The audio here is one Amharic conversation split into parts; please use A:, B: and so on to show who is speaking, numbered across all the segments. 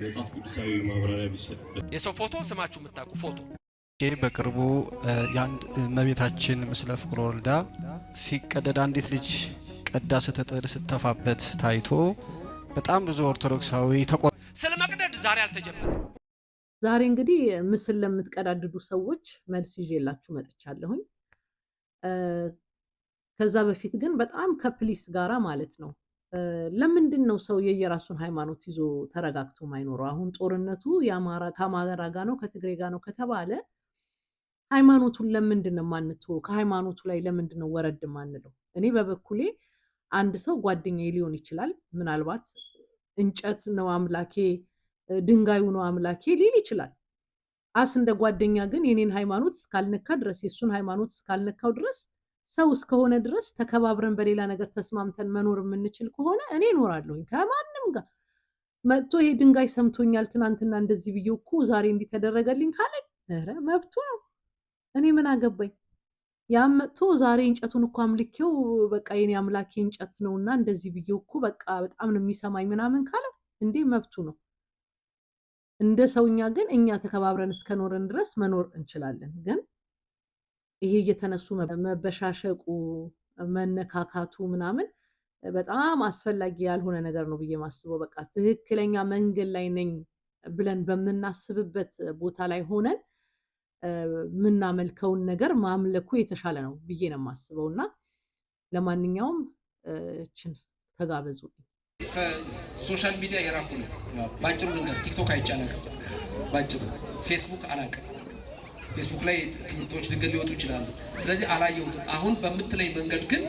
A: መጽሐፍ ቅዱሳዊ ማብራሪያ ቢሰጥበት
B: የሰው ፎቶ ስማችሁ የምታውቁ ፎቶ
C: በቅርቡ ያንድ እመቤታችን ምስለ ፍቁር ወልዳ ሲቀደድ አንዲት ልጅ ቀዳ ስትጥድ ስተፋበት ታይቶ በጣም ብዙ ኦርቶዶክሳዊ
B: ስለመቅደድ ዛሬ አልተጀመረም።
D: ዛሬ እንግዲህ ምስል ለምትቀዳድዱ ሰዎች መልስ ይዤላችሁ መጥቻለሁኝ። ከዛ በፊት ግን በጣም ከፕሊስ ጋራ ማለት ነው ለምንድን ነው ሰው የየራሱን ሃይማኖት ይዞ ተረጋግቶ ማይኖረው? አሁን ጦርነቱ ከአማራ ጋር ነው ከትግሬ ጋር ነው ከተባለ ሃይማኖቱን ለምንድን ነው ማንተው? ከሃይማኖቱ ላይ ለምንድን ነው ወረድ ማንለው? እኔ በበኩሌ አንድ ሰው ጓደኛዬ ሊሆን ይችላል፣ ምናልባት እንጨት ነው አምላኬ ድንጋዩ ነው አምላኬ ሊል ይችላል። እንደ ጓደኛ ግን የኔን ሃይማኖት እስካልነካ ድረስ የሱን ሃይማኖት እስካልነካው ድረስ ሰው እስከሆነ ድረስ ተከባብረን በሌላ ነገር ተስማምተን መኖር የምንችል ከሆነ እኔ እኖራለሁኝ ከማንም ጋር። መጥቶ ይሄ ድንጋይ ሰምቶኛል ትናንትና እንደዚህ ብዬው እኮ ዛሬ እንዲተደረገልኝ ካለ ኧረ መብቱ ነው። እኔ ምን አገባኝ? ያም መጥቶ ዛሬ እንጨቱን እኮ አምልኬው በቃ የኔ አምላኬ እንጨት ነውና እንደዚህ ብዬው እኮ በቃ በጣም ነው የሚሰማኝ ምናምን ካለ እንዴ መብቱ ነው። እንደ ሰውኛ ግን እኛ ተከባብረን እስከኖርን ድረስ መኖር እንችላለን። ግን ይሄ እየተነሱ መበሻሸቁ መነካካቱ ምናምን በጣም አስፈላጊ ያልሆነ ነገር ነው ብዬ ማስበው። በቃ ትክክለኛ መንገድ ላይ ነኝ ብለን በምናስብበት ቦታ ላይ ሆነን ምናመልከውን ነገር ማምለኩ የተሻለ ነው ብዬ ነው ማስበውና ለማንኛውም እችን ተጋበዙ።
B: ከሶሻል ሚዲያ የራቁ ነው ባጭሩ ነገር ቲክቶክ አይቻልም፣ ባጭሩ ፌስቡክ አላውቅም። ፌስቡክ ላይ ትምህርቶች ድንገት ሊወጡ ይችላሉ። ስለዚህ አላየሁትም። አሁን በምትለይ መንገድ ግን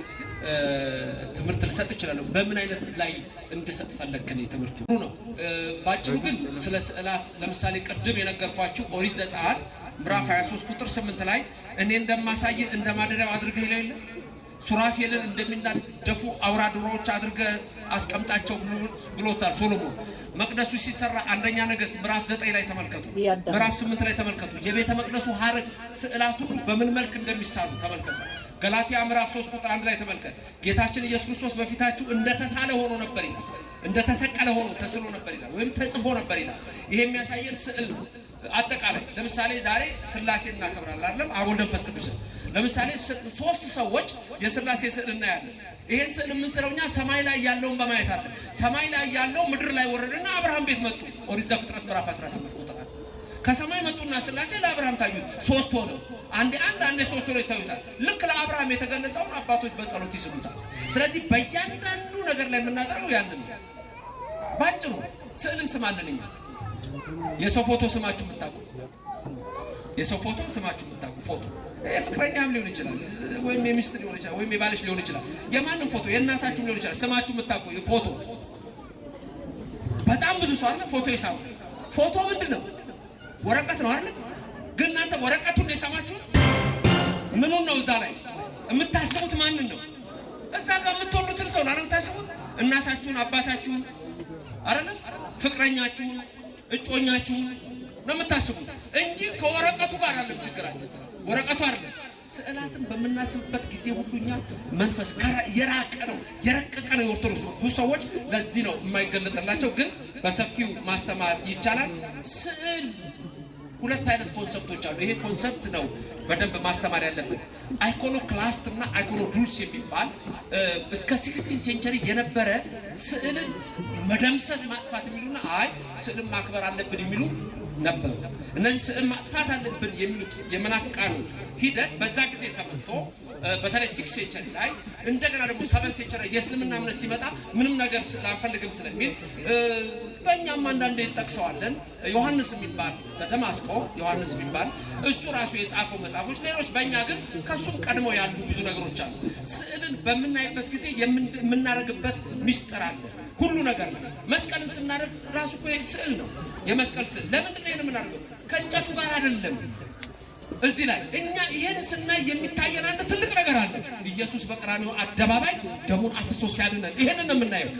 B: ትምህርት ልሰጥ እችላለሁ። በምን አይነት ላይ እንድሰጥ ፈለግከኝ? ትምህርቱ ነው ባጭሩ። ግን ስለ ስዕላት ለምሳሌ ቅድም የነገርኳችሁ ኦሪት ዘጸአት ምዕራፍ 23 ቁጥር 8 ላይ እኔ እንደማሳየ እንደማደሪያው አድርገህ ይላል። ሱራፌልን እንደሚናደፉ አውራ ዶሮዎች አድርገህ አስቀምጣቸው ብሎታል ሶሎሞን። መቅደሱ ሲሰራ አንደኛ ነገሥት ምዕራፍ 9 ላይ ተመልከቱ፣ ምዕራፍ 8 ላይ ተመልከቱ። የቤተ መቅደሱ ሐረግ ስዕላት ሁሉ በምን መልክ እንደሚሳሉ ተመልከቱ። ገላትያ ምዕራፍ 3 ቁጥር 1 ላይ ተመልከቱ። ጌታችን ኢየሱስ ክርስቶስ በፊታችሁ እንደተሳለ ሆኖ ነበር ይላል፣ እንደተሰቀለ ሆኖ ተስሎ ነበር ይላል፣ ወይም ተጽፎ ነበር ይላል። ይሄ የሚያሳየን ስዕል አጠቃላይ ለምሳሌ ዛሬ ስላሴ እናከብራለን አይደለም? አብ ወልድ መንፈስ ቅዱስ። ለምሳሌ ሶስት ሰዎች የስላሴ ስዕል እናያለን። ይሄን ስዕል የምንስለውኛ ሰማይ ላይ ያለውን በማየት አለ። ሰማይ ላይ ያለው ምድር ላይ ወረደና አብርሃም ቤት መጡ። ኦሪት ዘፍጥረት ምዕራፍ 18 ቁጥር 1 ከሰማይ መጡና ስላሴ ለአብርሃም ታዩት፣ ሶስት ሆነው አንዴ ሶስት ሆነው ይታዩታል። ልክ ለአብርሃም የተገለጸውን አባቶች በጸሎት ይስሉታል። ስለዚህ በእያንዳንዱ ነገር ላይ የምናደርገው ያንን ነው። ባጭሩ ስዕልን ስማለን እኛ። የሰው ፎቶ ስማችሁ የምታውቁ የሰው ፎቶ ስማችሁ የምታውቁ ፎቶ የፍቅረኛም ሊሆን ይችላል፣ ወይም የሚስት ሊሆን ይችላል፣ ወይም የባልሽ ሊሆን ይችላል፣ የማንም ፎቶ የእናታችሁም ሊሆን ይችላል። ስማችሁ የምታውቁ ፎቶ በጣም ብዙ ሰው አለ ፎቶ ይሳሙ። ፎቶ ምንድነው? ወረቀት ነው አይደል? ግን እናንተ ወረቀቱን ነው የሰማችሁት? ምኑን ነው? እዛ ላይ የምታስቡት ማንን ነው? እዛ ጋር የምትወዱትን ሰው ነው የምታስቡት? እናታችሁን፣ አባታችሁን አይደል? ፍቅረኛችሁን፣ እጮኛችሁን ነው የምታስቡት እንጂ ከወረቀቱ ጋር አይደለም ችግራችሁ። ወረቀቱ አይደለም። ስዕላትን በምናስብበት ጊዜ ሁሉኛ መንፈስ የራቀ ነው የረቀቀ ነው። የኦርቶዶክስ ብዙ ሰዎች ለዚህ ነው የማይገለጥላቸው። ግን በሰፊው ማስተማር ይቻላል። ስዕል ሁለት አይነት ኮንሰፕቶች አሉ። ይሄ ኮንሰፕት ነው በደንብ ማስተማር ያለብን። አይኮኖክላስት እና አይኮኖዱልስ የሚባል እስከ 16 ሴንቸሪ የነበረ ስዕልን መደምሰስ ማጥፋት የሚሉና ስዕልን ማክበር አለብን የሚሉ ነበሩ። እነዚህ ስዕል ማጥፋት አለብን የሚሉት የመናፍቃኑ ሂደት በዛ ጊዜ ተመቶ በተለይ 6 ሴንቸሪ ላይ እንደገና ደግሞ 7 ሴንቸሪ የእስልምና እምነት ሲመጣ ምንም ነገር ስዕል አንፈልግም ስለሚል በእኛም አንዳንዴ እንጠቅሰዋለን። ዮሐንስ የሚባል በደማስቆ ዮሐንስ የሚባል እሱ ራሱ የጻፈው መጽሐፎች ሌሎች፣ በእኛ ግን ከሱም ቀድመው ያሉ ብዙ ነገሮች አሉ። ስዕልን በምናይበት ጊዜ የምናደርግበት ሚስጥር አለ። ሁሉ ነገር ነው። መስቀልን ስናደርግ ራሱ እኮ ስዕል ነው። የመስቀል ስዕል ለምንድን ነው የምናደርገው? ከእንጨቱ ጋር አይደለም። እዚህ ላይ እኛ ይሄን ስናይ የሚታየን አንድ ትልቅ ነገር አለ። ኢየሱስ በቀራንዮ አደባባይ ደሙን አፍሶ ሲያድነን ይሄንን ነው የምናየው።